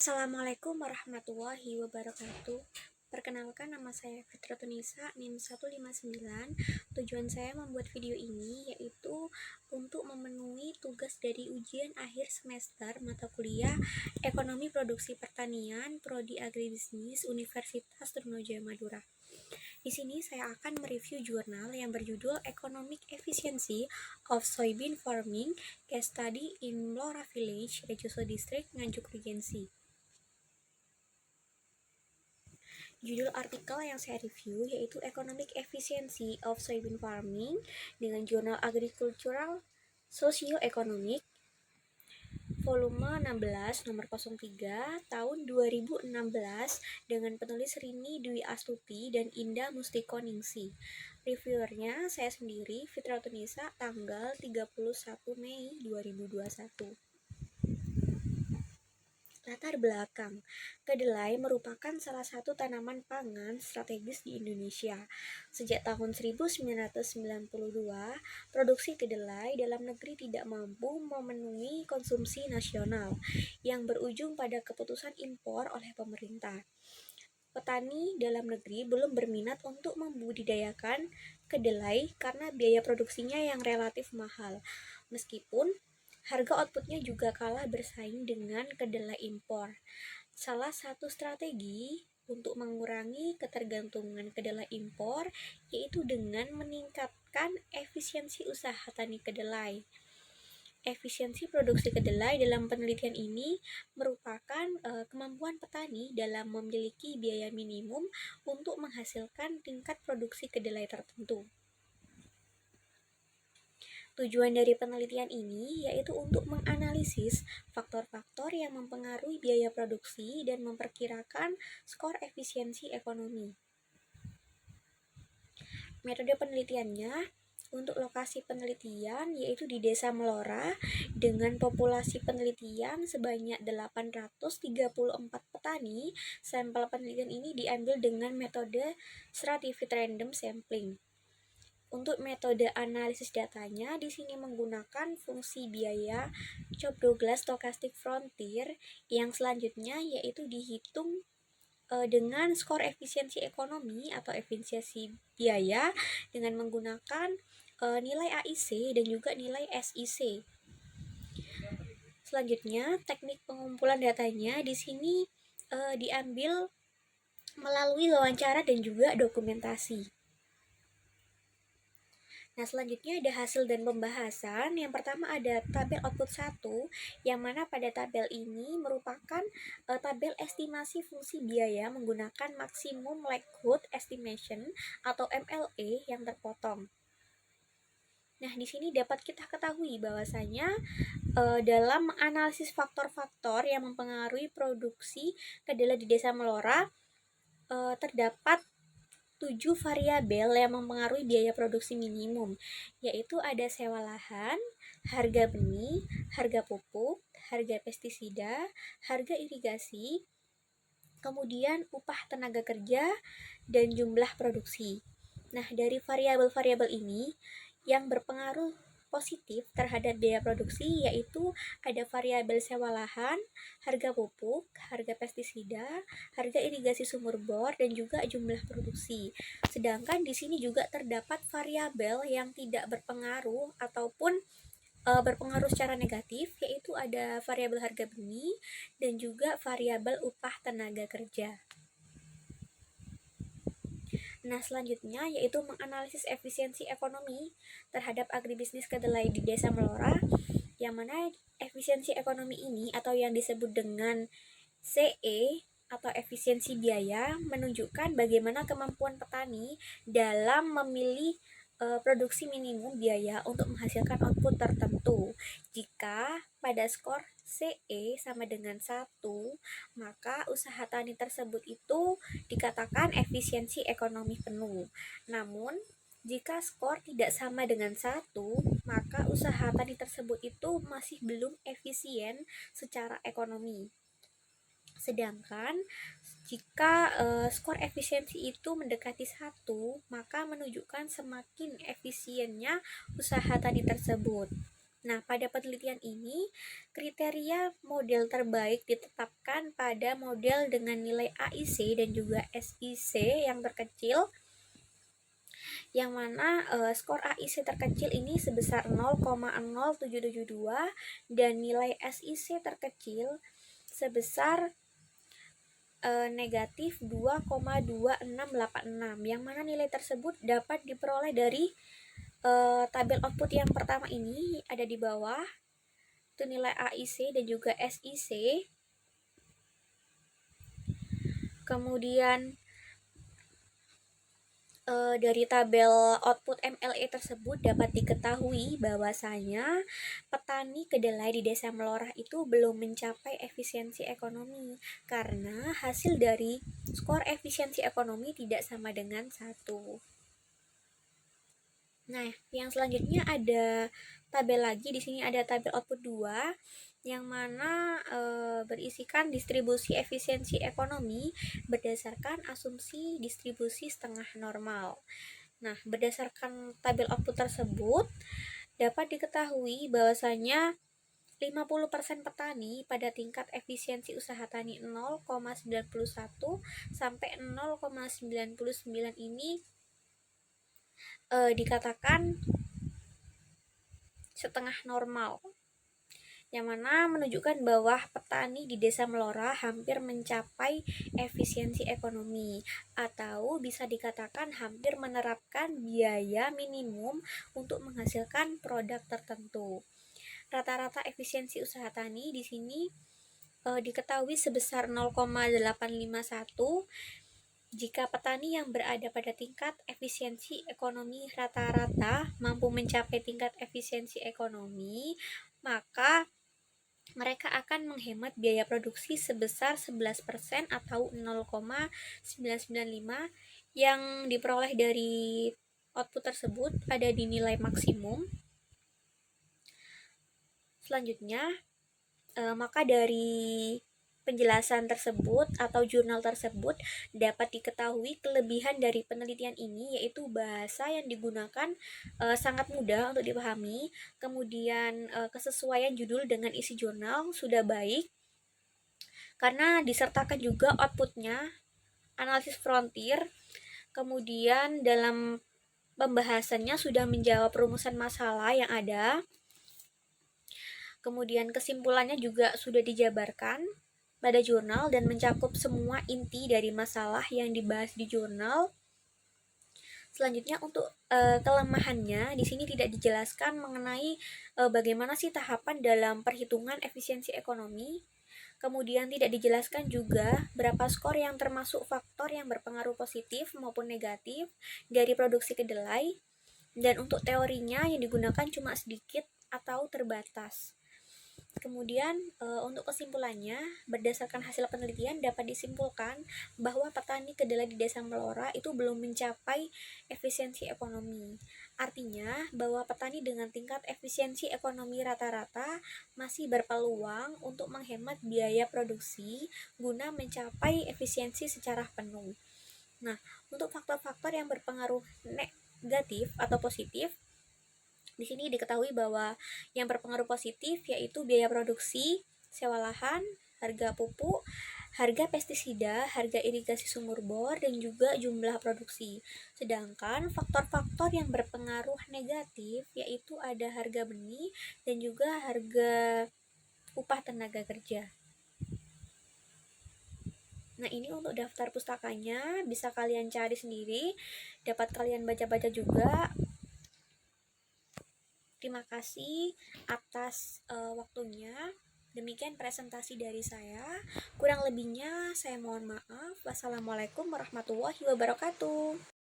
Assalamualaikum warahmatullahi wabarakatuh. Perkenalkan, nama saya Fitratunisa, NIM 159. Tujuan saya membuat video ini yaitu untuk memenuhi tugas dari ujian akhir semester mata kuliah Ekonomi Produksi Pertanian Prodi Agribisnis Universitas Trunojoyo Madura. Di sini saya akan mereview jurnal yang berjudul Economic Efficiency of Soybean Farming Case Study in Blora Village, Rejoso District, Nganjuk Regency. Judul artikel yang saya review yaitu Economic Efficiency of Soybean Farming dengan jurnal Agricultural Socio-Economic volume 16 nomor 03 tahun 2016 dengan penulis Rini Dwi Astuti dan Indah Mustiko Ningsi. Reviewernya saya sendiri, Fitratunisa, tanggal 31 Mei 2021. Latar belakang, kedelai merupakan salah satu tanaman pangan strategis di Indonesia. Sejak tahun 1992, produksi kedelai dalam negeri tidak mampu memenuhi konsumsi nasional, yang berujung pada keputusan impor oleh pemerintah. Petani dalam negeri belum berminat untuk membudidayakan kedelai karena biaya produksinya yang relatif mahal, meskipun harga outputnya juga kalah bersaing dengan kedelai impor. Salah satu strategi untuk mengurangi ketergantungan kedelai impor yaitu dengan meningkatkan efisiensi usaha tani kedelai. Efisiensi produksi kedelai dalam penelitian ini merupakan kemampuan petani dalam memiliki biaya minimum untuk menghasilkan tingkat produksi kedelai tertentu. Tujuan dari penelitian ini yaitu untuk menganalisis faktor-faktor yang mempengaruhi biaya produksi dan memperkirakan skor efisiensi ekonomi. Metode penelitiannya untuk lokasi penelitian yaitu di Desa Melora dengan populasi penelitian sebanyak 834 petani. Sampel penelitian ini diambil dengan metode stratified random sampling. Untuk metode analisis datanya di sini menggunakan fungsi biaya Cobb-Douglas Stochastic Frontier yang selanjutnya yaitu dihitung dengan skor efisiensi ekonomi atau efisiensi biaya dengan menggunakan nilai AIC dan juga nilai SIC. Selanjutnya, teknik pengumpulan datanya di sini diambil melalui wawancara dan juga dokumentasi. Nah, selanjutnya ada hasil dan pembahasan. Yang pertama ada tabel output 1, yang mana pada tabel ini merupakan tabel estimasi fungsi biaya menggunakan Maximum Likelihood Estimation atau MLE yang terpotong. Nah, di sini dapat kita ketahui bahwasanya dalam menganalisis faktor-faktor yang mempengaruhi produksi kedelai di Desa Melora terdapat 7 variabel yang mempengaruhi biaya produksi minimum, yaitu ada sewa lahan, harga benih, harga pupuk, harga pestisida, harga irigasi, kemudian upah tenaga kerja, dan jumlah produksi. Nah, dari variabel-variabel ini yang berpengaruh positif terhadap biaya produksi yaitu ada variabel sewa lahan, harga pupuk, harga pestisida, harga irigasi sumur bor, dan juga jumlah produksi. Sedangkan di sini juga terdapat variabel yang tidak berpengaruh ataupun berpengaruh secara negatif, yaitu ada variabel harga benih dan juga variabel upah tenaga kerja. Nah, selanjutnya yaitu menganalisis efisiensi ekonomi terhadap agribisnis kedelai di Desa Melora, yang mana efisiensi ekonomi ini atau yang disebut dengan CE atau efisiensi biaya menunjukkan bagaimana kemampuan petani dalam memilih produksi minimum biaya untuk menghasilkan output tertentu. Jika pada skor CE sama dengan 1, maka usaha tani tersebut itu dikatakan efisiensi ekonomi penuh. Namun, jika skor tidak sama dengan 1, maka usaha tani tersebut itu masih belum efisien secara ekonomi. Sedangkan jika skor efisiensi itu mendekati 1, maka menunjukkan semakin efisiennya usaha tani tersebut. Nah, pada penelitian ini, kriteria model terbaik ditetapkan pada model dengan nilai AIC dan juga SIC yang terkecil, yang mana skor AIC terkecil ini sebesar 0,0772 dan nilai SIC terkecil sebesar negatif 2,2686, yang mana nilai tersebut dapat diperoleh dari tabel output yang pertama ini ada di bawah, itu nilai AIC dan juga SIC. Kemudian dari tabel output MLE tersebut dapat diketahui bahwasanya petani kedelai di Desa Melorah itu belum mencapai efisiensi ekonomi karena hasil dari skor efisiensi ekonomi tidak sama dengan 1. Nah, yang selanjutnya ada tabel lagi. Di sini ada tabel output 2 yang mana berisikan distribusi efisiensi ekonomi berdasarkan asumsi distribusi setengah normal. Nah, berdasarkan tabel output tersebut dapat diketahui bahwasanya 50% petani pada tingkat efisiensi usaha tani 0,91 sampai 0,99 ini dikatakan setengah normal, yang mana menunjukkan bahwa petani di Desa Melora hampir mencapai efisiensi ekonomi atau bisa dikatakan hampir menerapkan biaya minimum untuk menghasilkan produk tertentu. Rata-rata efisiensi usaha tani di sini diketahui sebesar 0,851 jika petani yang berada pada tingkat efisiensi ekonomi rata-rata mampu mencapai tingkat efisiensi ekonomi, maka mereka akan menghemat biaya produksi sebesar 11% atau 0,995 yang diperoleh dari output tersebut ada di nilai maksimum. Selanjutnya, maka dari penjelasan tersebut atau jurnal tersebut dapat diketahui kelebihan dari penelitian ini, yaitu bahasa yang digunakan sangat mudah untuk dipahami, kemudian kesesuaian judul dengan isi jurnal sudah baik karena disertakan juga outputnya analisis frontier, kemudian dalam pembahasannya sudah menjawab rumusan masalah yang ada, kemudian kesimpulannya juga sudah dijabarkan pada jurnal dan mencakup semua inti dari masalah yang dibahas di jurnal. Selanjutnya untuk kelemahannya di sini tidak dijelaskan mengenai bagaimana sih tahapan dalam perhitungan efisiensi ekonomi. Kemudian tidak dijelaskan juga berapa skor yang termasuk faktor yang berpengaruh positif maupun negatif dari produksi kedelai, dan untuk teorinya yang digunakan cuma sedikit atau terbatas. Kemudian untuk kesimpulannya, berdasarkan hasil penelitian dapat disimpulkan bahwa petani kedelai di Desa Melora itu belum mencapai efisiensi ekonomi. Artinya bahwa petani dengan tingkat efisiensi ekonomi rata-rata masih berpeluang untuk menghemat biaya produksi guna mencapai efisiensi secara penuh. Nah, untuk faktor-faktor yang berpengaruh negatif atau positif, di sini diketahui bahwa yang berpengaruh positif yaitu biaya produksi, sewa lahan, harga pupuk, harga pestisida, harga irigasi sumur bor, dan juga jumlah produksi. Sedangkan faktor-faktor yang berpengaruh negatif yaitu ada harga benih dan juga harga upah tenaga kerja. Nah, ini untuk daftar pustakanya, bisa kalian cari sendiri, dapat kalian baca-baca juga. Terima kasih atas waktunya. Demikian presentasi dari saya. Kurang lebihnya saya mohon maaf. Wassalamualaikum warahmatullahi wabarakatuh.